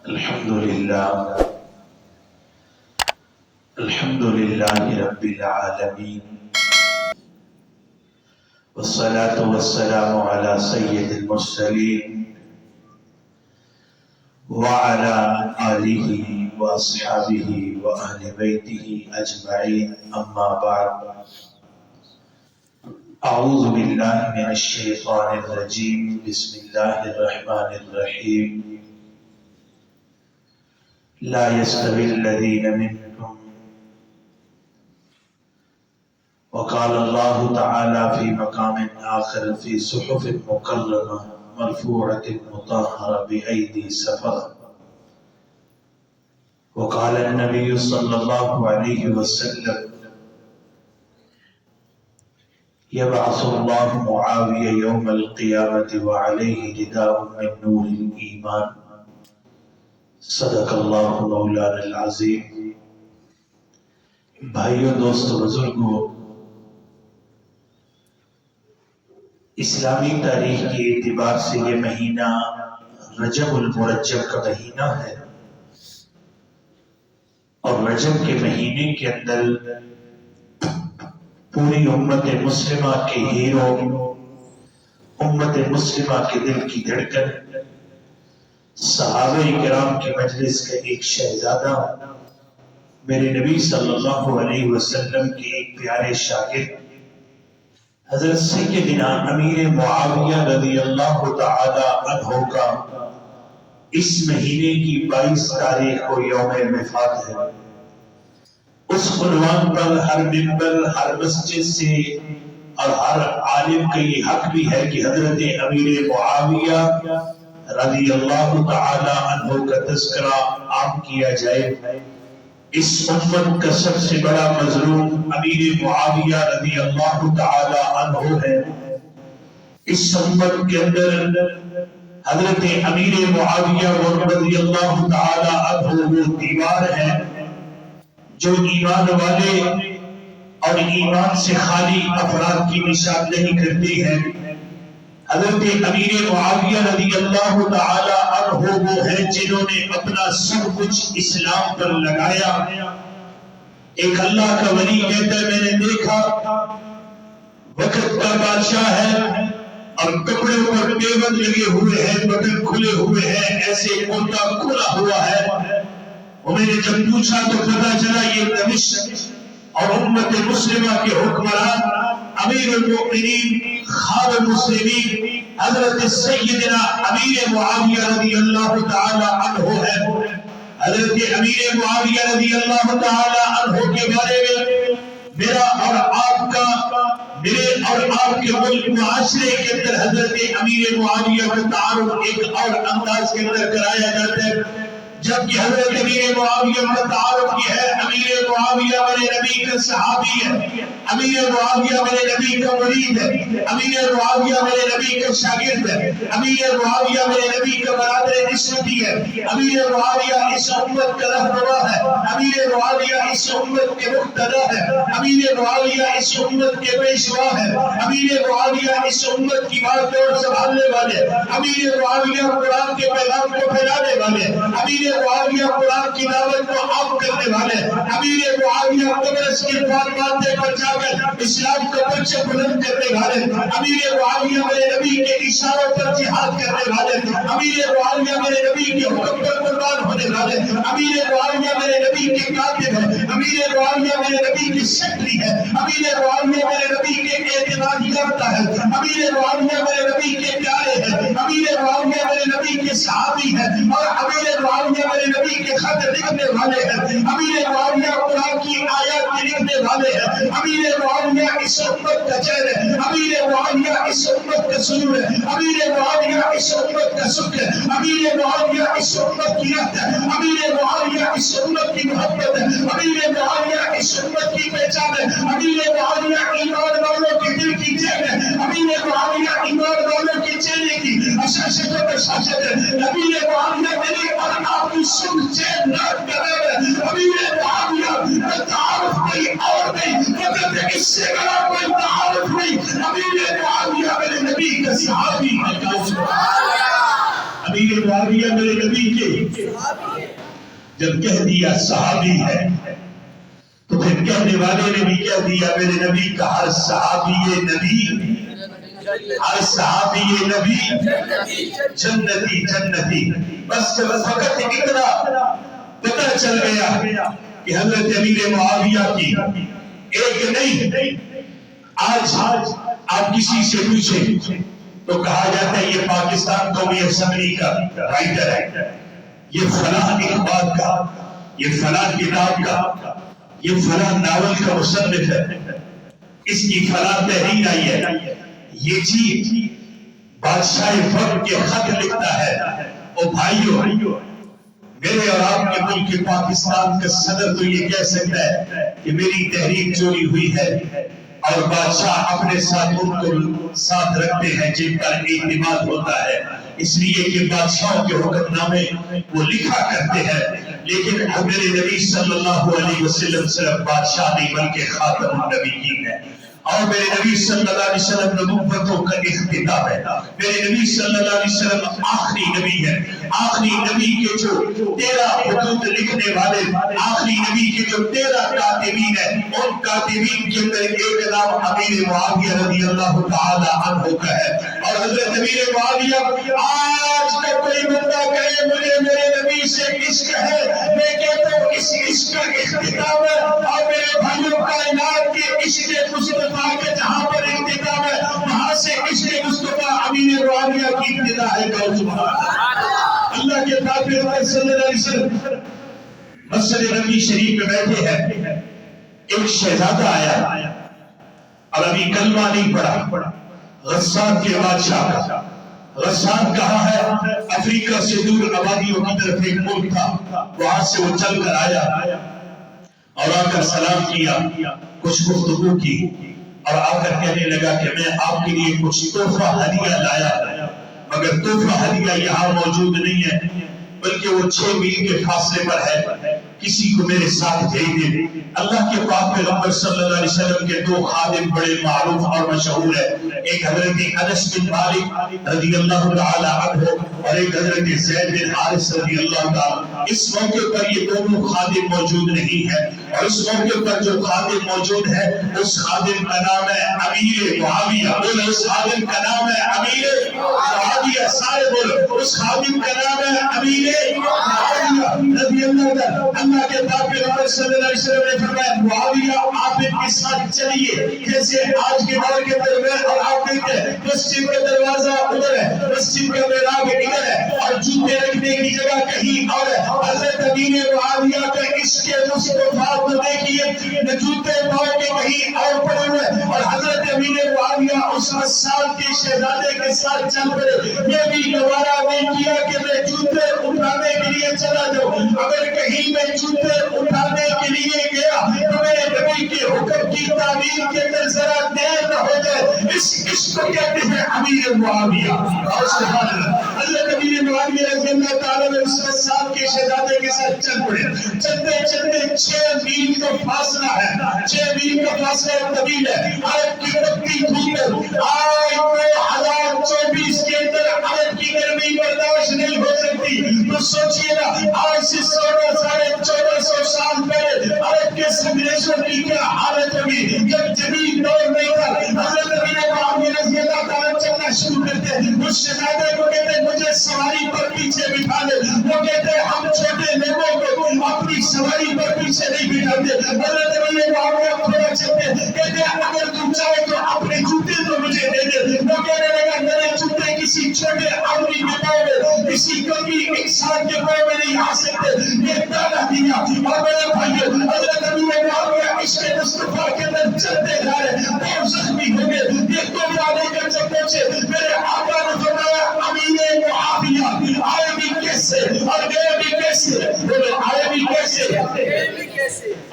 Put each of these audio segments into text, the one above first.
الحمد لله رب العالمين، والصلاة والسلام على سيد المرسلين وعلى آله وأصحابه وأهل بيته أجمعين، أما بعد. أعوذ بالله من الشيطان الرجيم، بسم الله الرحمن الرحيم. لا يستوي الذين منكم، وقال الله تعالى في مقام آخر في صحف مكرمة مرفوعة مطهرة بأيدي سفرة. وقال النبي صلى الله عليه وسلم: يبعث الله معاوية يوم القيامة وعليه رداء من نور الإيمان. صدق اللہ مولانا العظیم. بھائیوں، دوستو، بزرگوں، اسلامی تاریخ کے اعتبار سے یہ مہینہ رجب المرجب کا مہینہ ہے، اور رجب کے مہینے کے اندر پوری امت مسلمہ کے ہیرو، امت مسلمہ کے دل کی دھڑکن، صحابہ کرام کی مجلس کا ایک شہزادہ، میرے نبی صلی اللہ علیہ وسلم کے ایک پیارے شاگرد حضرت سیدنا امیر معاویہ رضی اللہ تعالی عنہ کا اس مہینے کی 22 تاریخ کو یوم وفات ہے. اس عنوان پر ہر ممبر، ہر مسجد سے اور ہر عالم کا یہ حق بھی ہے کہ حضرت امیر معاویہ رضی اللہ تعالی عنہ کا تذکرہ عام کیا جائے. اس امت کا سب سے بڑا مظلوم امیر معاویہ رضی اللہ تعالی عنہ ہے. اس امت کے اندر حضرت امیر معاویہ رضی اللہ تعالی عنہ وہ دیوار ہے جو ایمان والے اور ایمان سے خالی افراد کی نشاندہی کرتی ہے. حضرت امیر معاویہ رضی اللہ تعالی عنہ وہ ہیں جنہوں نے اپنا سب کچھ اسلام پر لگایا. ایک اللہ کا ولی کہتا ہے، میں نے دیکھا وقت کا بادشاہ ہے اور کپڑے پر پیوند لگے ہوئے ہیں، بٹن کھلے ہوئے ہیں، ایسے کرتا کھلا ہوا ہے. اور میں نے جب پوچھا تو پتا چلا یہ دمشق اور امت مسلمہ کے حکمران امیر المؤمنین خادم المسلمین حضرت سیدنا امیر معاویہ رضی اللہ تعالی عنہ ہے. حضرت امیر معاویہ رضی اللہ تعالی عنہ کے بارے میں میرا اور آپ کا، میرے اور آپ کے ملک معاشرے کے اندر حضرت امیر معاویہ کا تعارف ایک اور انداز کے اندر کرایا جاتا ہے. جبکہ حضرت امیر معاویہ کا تعارف یہ ہے، امیر معاویہ میرے نبی کا صحابی ہے، امیر معاویہ میرے نبی کا مرید ہے، امیر معاویہ میرے نبی کا شاگرد ہے، امیر معاویہ میرے نبی کا برادر نسبتی ہے، امیر معاویہ اس امت کا رہنما ہے، امیر معاویہ اس امت کے مقتدا ہے، امیر معاویہ اس امت کے پیشوا ہے، امیر معاویہ اس امت کی بات اور سنبھالنے والے، امیر معاویہ قرآن کے پیغام کو پھیلانے والے، امیر معاویہ قرآن کی دعوت کو عام کرنے والے، امیر معاویہ قبرص کے ماتھے پر جا کر اسلام کا پرچم بلند کرنے والے، امیر معاویہ میرے نبی کے اشاروں پر جہاد کرنے والے، امیر معاویہ میرے نبی کے حکم پر قربان ہونے والے، امیر معاویہ میرے نبی کے کاتب ہے، امیر معاویہ میرے نبی کے سیکرٹری ہے، امیر معاویہ میرے نبی کے اعتماد یافتہ ہے، امیر معاویہ میرے نبی کے پیارے ہیں، امیر معاویہ میرے نبی کے صحابی ہیں، اور امیر معاویہ میرے نبی کے خط لکھنے والے ہیں، امیر معاویہ قرآن کی آیات لکھنے والے ہیں، امیر معاویہ اس امت کا چہرہ ہے، امیر معاویہ اس امت کا سرور ہے، امیر معاویہ اس امت کا سکھ ہے، امیر معاویہ اس امت کی رحمت ہے، امیر معاویہ اس امت کی محبت ہے، امیر معاویہ اس امت کی پہچان ہے، امیر معاویہ ایمان والوں کے دل کی جان ہے، امیر معاویہ ایمان والوں کے چہرے کی اشاشت و بشاشت ہے، امیر معاویہ میرے اور آپ کی سن چین نات کرے ہے، امیر معاویہ کا تعارف کوئی اور نہیں، مگر اس سے بڑا کوئی تعارف نہیں. امیر معاویہ میرے نبی کا صحابی ہے. امیر معاویہ میرے نبی کے جب کہہ دیا صحابی ہے تو پھر کہنے والے نے بھی کہہ دیا میرے نبی کا ہر صحابی نبی، ہر صحابی نبی جنتی جنتی۔ بس جب فقط اتنا پتہ چل گیا کہ حضرت امیر معاویہ کی ایک نہیں، آج آپ کسی سے پوچھیں تو کہا جاتا ہے یہ پاکستان قومی اسمبلی کا رائٹر ہے، یہ فلاں اخبار کا، یہ فلاں کتاب کا، یہ فلاں ناول کا مصنف ہے، اس کی فلاں تحریر آئی ہے، یہ چیز بادشاہ وقت کے خط لکھتا ہے۔ او بھائیو، میرے اور آپ کے ملک پاکستان کا صدر تو یہ کہہ سکتا ہے کہ میری تحریر چوری ہوئی ہے، اور بادشاہ اپنے ساتھ ان کو ساتھ رکھتے ہیں جن پر اعتماد ہوتا ہے، اس لیے کہ بادشاہوں کے حکم نامے وہ لکھا کرتے ہیں۔ لیکن میرے نبی صلی اللہ علیہ وسلم صرف بادشاہ نہیں بلکہ خاتم النبیین ہے، اور میرے نبی صلی اللہ علیہ وسلم نبوتوں کا اختتام ہے۔ میرے نبی صلی اللہ علیہ وسلم آخری نبی ہے، آخری نبی کے جو 13 خطوط لکھنے والے، آخری نبی کے جو 13 کاتبین ہیں، ان کاتبین کے اندر ایک نام امیر معاویہ رضی اللہ تعالی عنہ کا ہے۔ اور حضرت امیر معاویہ، آج کا کوئی بندہ کہے مجھے میرے نبی سے عشق ہے، میں کہتا ہوں اس عشق کا اختتام ہے۔ اور میرے بھائیوں، کائنات کے عشق مصطفیٰ کے جہاں پر اختتام ہے، وہاں سے عشق مصطفیٰ امیر معاویہ کی ابتدا ہے۔ اللہ کے پیغمبر صلی اللہ علیہ وسلم مسجد نبی شریف میں بیٹھے ہیں، ایک شہزادہ آیا اور ابھی کلمہ نہیں پڑھا، غسان کے بادشاہ کا۔ غسان کہاں ہے؟ افریقہ سے دور آبادیوں کی طرف ایک ملک تھا، وہاں سے وہ چل کر آیا اور آ کر سلام کیا، کچھ گفتگو کی، اور آ کر کہنے لگا کہ میں آپ کے لیے کچھ تحفہ ہدیہ لایا، مگر تحفہ ہدیہ یہاں موجود نہیں ہے، بلکہ وہ 6 میل کے فاصلے پر ہے، کسی کو میرے ساتھ بھیج دے۔ اللہ کے پاک پیغمبر صلی اللہ علیہ وسلم کے 2 خادم بڑے معروف اور مشہور ہیں، ایک حضرت انس بن مالک رضی اللہ تعالی عنہ اور ایک حضرت زید بن حارث رضی اللہ تعالی۔ اس موقع پر یہ دونوں خادم موجود نہیں ہیں، اور اس موقع پر جو خادم موجود ہے اس خادم کا نام ہے امیر معاویہ۔ بولو، اس خادم کا نام ہے امیر معاویہ، سارے بولو، اس خادم کا نام ہے امیر معاویہ رضی اللہ تعالی۔ اللہ کے پاک پیغمبر صلی اللہ علیہ وسلم نے فرمایا معاویہ آپ ان کے ساتھ چلیے، جیسے آج کے دور کے درمیان اور آپ دیکھتے ہیں مسجد کا دروازہ ادھر ہے، مسجد کا محراب ادھر ہے، اور جوتے رکھنے کی جگہ کہیں اور ہے۔ حضرت امیر معاویہ کا عشق مصطفیٰ کو دیکھیے، نہ جوتے پاؤں کے کہیں اور پڑے ہوئے، اور حضرت امیر معاویہ اس غسان کے شہزادے کے ساتھ چل پڑے۔ یہ بھی گوارا نہیں کیا کہ میں جوتے اٹھانے کے لیے چلا جاؤں، اگر کہیں میں جوتے اٹھانے کے لیے گیا تو میرے نبی کے حکم کی تعمیل کے اندر ذرا دیر نہ ہو جائے۔ اس عشق کو کہتے ہیں امیر معاویہ۔ اور سبحان اللہ، حضرت امیر معاویہ رضی اللہ تعالیٰ نے اس غسان کے شہزادے کے ساتھ چل پڑے۔ چلتے چلتے 6 میل کا فاصلہ ہے، 6 میل کا فاصلہ طویل ہے۔ عرب کی پکی دھوپ ہے، آج 2024 کے اندر عرب کی گرمی برداشت نہیں ہو سکتی، تو سوچئے نا آج سے 1400 سال پہلے عرب کے انگریزوں کی کیا حالت ہوگی جب جدید دور نہیں تھا۔ حضرت امیر معاویہ رضی اللہ تعالیٰ چلنا شروع کرتے ہیں، اس شہزادے کو کہتے ہیں مجھے سواری پر پیچھے بٹھا دے، وہ کہتے ہیں ہم چھوٹے لوگوں کو اپنی سواری پر پیچھے نہیں بٹھاتے۔ حضرت امیر معاویہ تھوڑا چلتے کہتے ہیں اگر تم چاہے تو اپنے جوتے تو مجھے دے دے۔ وہ کہنے لگا میرے جوتے کسی چھوٹے آدمی کے پاؤں میں، کسی کبھی انسان کے پاؤں میں نہیں آ سکتے۔ یہ دعویٰ دیا، اور میرے بھائیو حضرت امیر معاویہ عشق مصطفیٰ کے اندر چلتے جا رہے ہیں، بہت زخمی ہو گئے۔ یہ تو جانے کے جب پہنچے میرے آقا نے فرمایا امیر معاویہ آئے بھی کیسے اور گئے بھی کیسے؟ بولے آئے بھی کیسے؟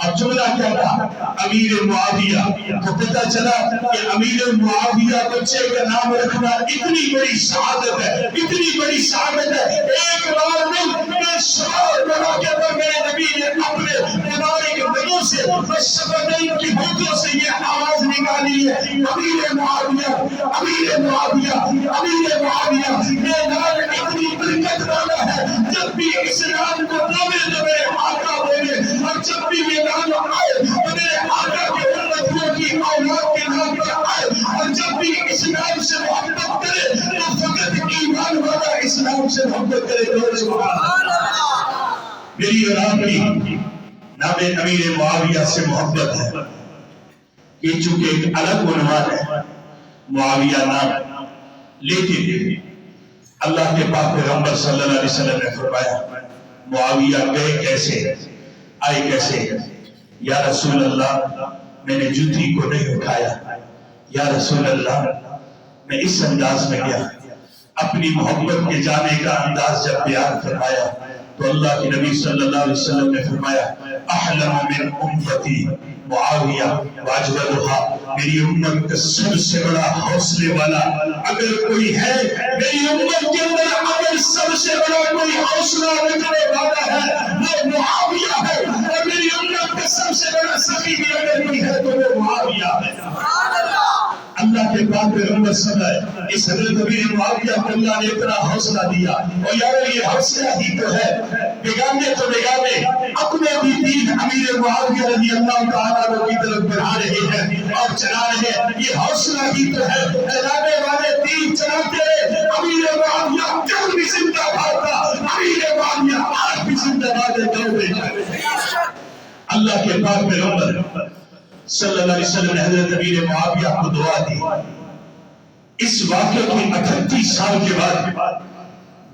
اب جملہ کیا تھا؟ امیر معاویہ۔ تو پتہ چلا کہ امیر معاویہ بچے کا نام رکھنا اتنی بڑی سعادت ہے، اتنی بڑی سعادت ہے۔ ایک بار میں شعور بنا کے پر میرے نبی نے اپنے مبارک دلوں سے شفتین کی ہونٹوں سے یہ آواز نکالی ہے، امیر معاویہ، امیر معاویہ، امیر معاویہ۔ یہ نام اتنی برکت والا اسلام کو بولے تو میرے آقا بولے، اور جب بھی یہ نام آئے تو میرے آقا کے امتیوں کی اولاد کے نام پر آئے، اور جب بھی اسلام سے محبت کرے تو فقط ایمان والا اسلام سے محبت کرے۔ سبحان اللہ۔ میری اور آپ کی نام امیر معاویہ سے محبت ہے، یہ چونکہ ایک الگ عنوان ہے، معاویہ نام لیکن اللہ کے پاک پیغمبر صلی اللہ علیہ وسلم نے فرمایا معاویہ گئے کیسے، آئے کیسے؟ یا رسول اللہ میں نے جوتی کو نہیں اٹھایا، یا رسول اللہ میں اس انداز میں گیا۔ اپنی محبت کے جانے کا انداز جب بیان فرمایا تو اللہ کے نبی صلی اللہ علیہ وسلم نے فرمایا احلم من امتی معاویہ واجودها، میری امت کا سب سے بڑا حوصلے والا اگر کوئی ہے، میری امت کے اندر اگر سب سے بڑا کوئی حوصلہ رکھنے والا ہے وہ معاویہ ہے، اور میری امت کا سب سے بڑا سخی بھی اگر کوئی ہے تو وہ معاویہ ہے۔ اللہ کے پاک پیغمبر صلی اللہ علیہ وسلم اس حضرت امیر معاویہ کو اللہ نے اتنا حوصلہ دیا، اور یارو یہ حوصلہ ہی تو ہے، بیگانے تو بیگانے اپنے بھی دین امیر معاویہ رضی اللہ تعالیٰ عنہ کی طرف بڑھا رہے ہیں اور چلا رہے ہیں، یہ حوصلہ ہی تو ہے۔ پھیلانے والے دین چلاتے رہے، امیر معاویہ کل بھی زندہ باد تھا، امیر معاویہ آج بھی زندہ باد ہے۔ اللہ کے پاک پیغمبر صلی اللہ علیہ وسلم نے حضرت امیر معاویہ کو دعا دی۔ اس واقعے کی 38 سال کے بعد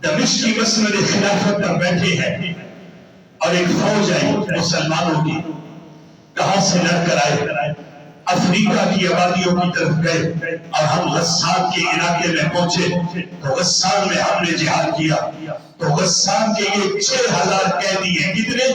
دمشق کی مسند خلافت پر بیٹھے ہیں اور ایک فوج آئی مسلمانوں کی، کہاں سے لڑ کر آئے؟ افریقہ کی آبادیوں کی طرف گئے، اور ہم غسان کے علاقے میں پہنچے تو غسان میں ہم نے جہاد کیا، تو غسان کے یہ 6000 قیدی ہیں۔ کتنے؟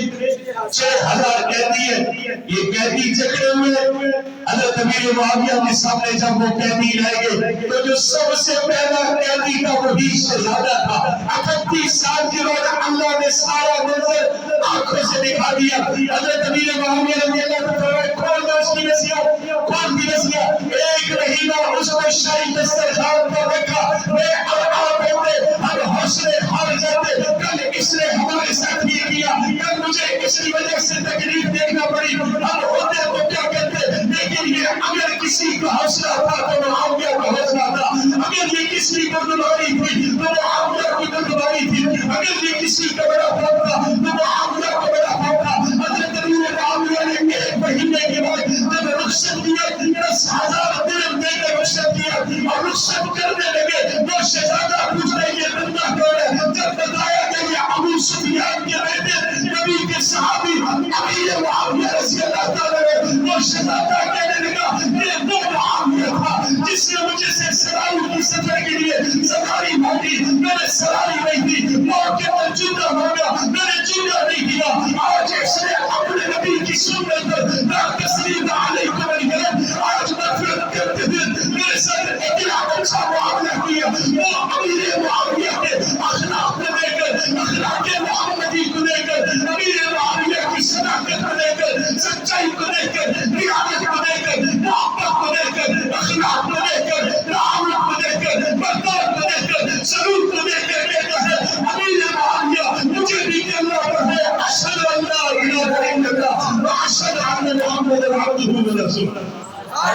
6000 قیدی ہیں۔ یہ قیدی جکڑے ہوئے حضرت امیر معاویہ کے سامنے جب وہ قیدی لائے گئے تو جو سب سے پہلا قیدی تھا وہی شہزادہ تھا۔ 38 سال کے بعد اللہ نے سارا منظر آنکھوں سے دکھا دیا۔ حضرت امیر معاویہ رضی اللہ عنہ کھول دو اس کی نصیحت، کھول دی نصیحت۔ ایک مہینہ اس کو شاہی دسترخوان پر رکھا، میں اور آپ ہوتے ہم حوصلے ہار جاتے، کل اس نے ہمارے ساتھ یہ کیا، کل مجھے اس کی وجہ سے تکلیف دیکھنا پڑی، ہم ہوتے تو کیا کرتے؟ لیکن یہ اگر کسی کا حوصلہ تھا تو معاویہ کا حوصلہ تھا، اگر یہ کسی کو دلواری تھی تو معاویہ کی دلواری تھی، اگر یہ کسی کا بڑا خوف تھا تو معاویہ کا بڑا خوف تھا۔ حضرت امیر معاویہ نے ایک مہینے کے بعد جب رخصت دیا 10,000 درہم دے کے رخصت کیا اور رخصت کرنے لگے، وہ شہزادہ پوچھ رہے یہ بندہ کون ہے؟ جب بتایا کہ یہ ابو سفیان کے بیٹے نبی کے صحابی امیر معاویہ رضی اللہ تعالیٰ نے، وہ شہزادہ کہنے لگا یہ وہ معاویہ تھا جس نے مجھے سے سرائی کی سفر کے لیے سواری مانگی، میں نے سواری نہیں دی، موت کے بعد جوتا مانگا، میں نے جوتا نہیں دیا۔ آج اس نے اپنے نبی کی سنت پر لا تسلیط علیکم الغیب، آج نفرت کرتے ہوئے میرے ساتھ اتنا اچھا معاملہ کیا۔ وہ امیر معاویہ کے اخلاق کو دے کر، اخلاق محمدی کو دے کر، امیر معاویہ کی صداقت کو دے کر، سچائی کو دے کر، ریاضت کو دے کر، محبت کو دے کر، اخلاق کو دے کر، تعامل کو دے کر، برداشت کو دے کر، سلوک کو دے کر کہتا ہے امیر معاویہ مجھے بھی کہنا پر ہے اشہد ان لا الہ الا اللہ واشہد ان محمدا عبدہ ورسولہ۔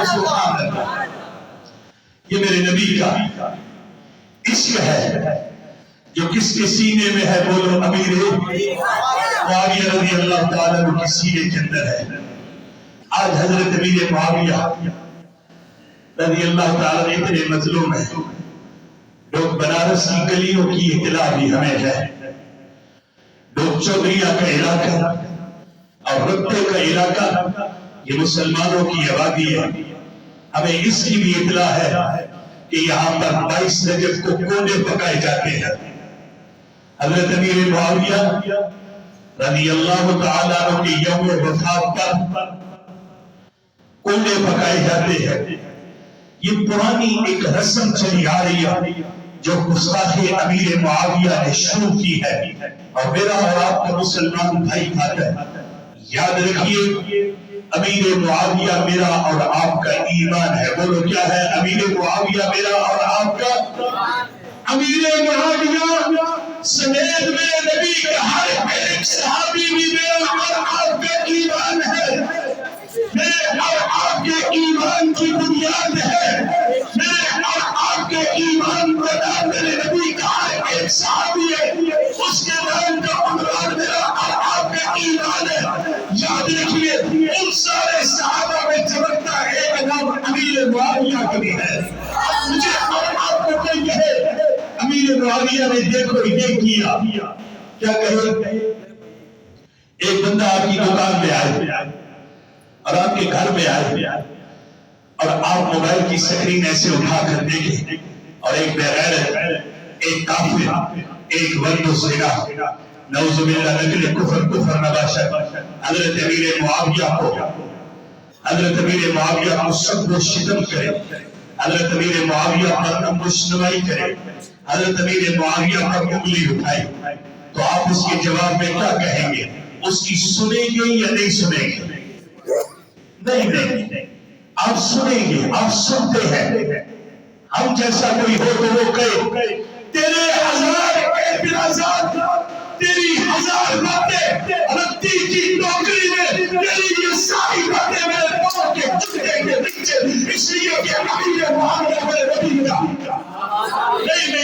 سبحان اللہ۔ یہ میرے نبی کا عشق ہے جو کس کے سینے میں ہے، بولو امیر معاویہ رضی اللہ تعالیٰ عنہ کے سینے کے اندر ہے۔ آج حضرت امیر معاویہ رضی اللہ تعالیٰ عنہ اتنے مظلوم ہیں، لوگ بنارس کی گلیوں کی اطلاع بھی ہمیں ہے، لوگ چودھریہ کا علاقہ اور رقبے کا علاقہ یہ مسلمانوں کی آبادی ہے، ہمیں اس کی بھی اطلاع ہے کہ یہاں پر 22 رجب کو کونے پکائے جاتے ہیں۔ حضرت امیر معاویہ رضی اللہ تعالیٰ عنہ کے یوم وفات پر کونے پکائے جاتے ہیں۔ یہ پرانی ایک رسم چلی آ رہی ہے جو گستاخ امیر معاویہ نے شروع کی ہے، اور میرا اور آپ کا مسلمان بھائی کھاتا ہے۔ یاد رکھیے امیر معاویہ میرا اور آپ کا ایمان ہے، بولو کیا ہے؟ امیر معاویہ میرا اور آپ کا، امیر معاویہ سمیت میں نبی کے ہر معاویہ کی بھی ہے. مجھے اور آپ کو کوئی کہے امیر معاویہ نے دیکھو یہ کیا، کیا کہے؟ ایک بندہ آپ کی دکان میں آئے اور آپ کے گھر میں آئے اور آپ موبائل کی سکرین ایسے اٹھا کر دیکھیں اور ایک بغیر ایک کافر ایک ورد و سیرا نعوذ باللہ نقل کفر نباشر حضرت امیر معاویہ کو سب و شتم کرے، حضرت امیر معاویہ پر امرشنوائی کرے، حضرت امیر معاویہ پر انگلی اٹھائے، تو آپ اس کے جواب میں کیا کہیں گے؟ اس کی سنیں گے یا نہیں سنیں گے؟ نہیں، آپ سنیں گے، آپ سنتے ہیں. ہم جیسا کوئی ہو تو وہ کہے تیرے ہزار اعتراضات، تیری ہزار باتیں رتی کی ٹوکری میں، تیری یہ ساری باتیں میرے پاؤں کے جوتے کے نیچے، اس لیے کہ امیر معاویہ میرے نبی کا. نہیں،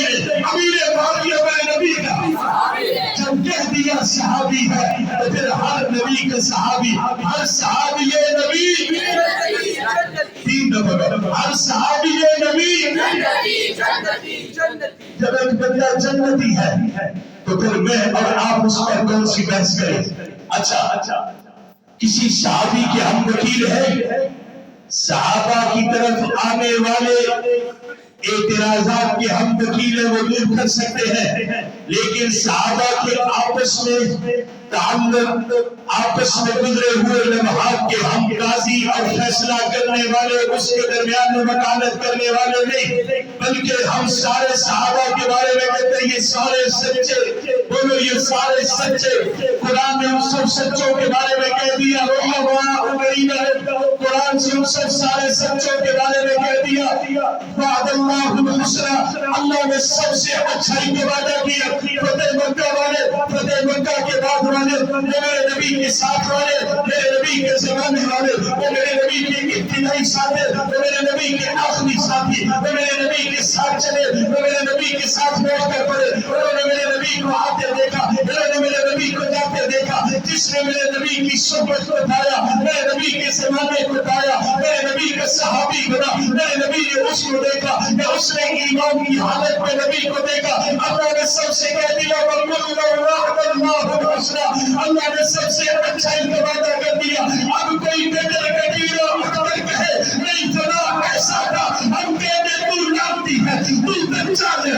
امیر معاویہ میرے نبی کا. جب کہہ دیا صحابی ہے تو پھر ہر نبی کا صحابی، ہر صحابی نبی، تین دفعہ ہر صحابی نبی. جب ایک بندہ جنتی ہے تو پھر میں اور آپ اس پر کون سی بحث کریں؟ اچھا کسی صحابی کے ہم وکیل ہیں، صحابہ کی طرف آنے والے اعتراضات کے ہم وکیل وہ دور کر سکتے ہیں، لیکن صحابہ کے آپس میں تعلق، آپس میں گزرے ہوئے لمحات کے ہم قاضی اور فیصلہ کرنے والے، اس کے درمیان میں وکالت کرنے والے نہیں، بلکہ ہم سارے صحابہ کے بارے میں کہتے ہیں یہ سارے سچے. بولو یہ سارے سچے. قرآن نے ان سب سچوں کے بارے میں کہہ دیا، قرآن سے ان سب سارے سچوں کے بارے میں کہہ دیا وعد اللہ الحسنى، اللہ نے سب سے اچھائی کا وعدہ کیا. فتح مکہ والے، فتح مکہ کے بعد والے، وہ میرے نبی کے ساتھ والے، میرے نبی کے زمانے والے، وہ میرے نبی کے ابتدائی ساتھی، وہ میرے نبی کے آخری ساتھی، وہ میرے نبی کے ساتھ چلے، وہ میرے نبی کے ساتھ بیٹھ کر پڑے، انہوں نے میرے نبی کو آتے دیکھا، انہوں نے میرے نبی کو جاتے دیکھا. جس نے میرے نبی کی صحبت کو پایا، میرے نبی کے زمانے کو پایا، میرے نبی کا صحابی بنا، میرے نبی نے اس کو دیکھا، اس نے ایمان کی حالت میں نبی کو دیکھا. اللہ نے سب سے کہہ دیا اللہ نے سب سے اچھائی کا وعدہ کر دیا. اب کوئی بہتر کبیرہ اکبر کہے نہیں فلاں ایسا تھا، ہم کہتے تو لانتی ہے، تو بچہ ہے،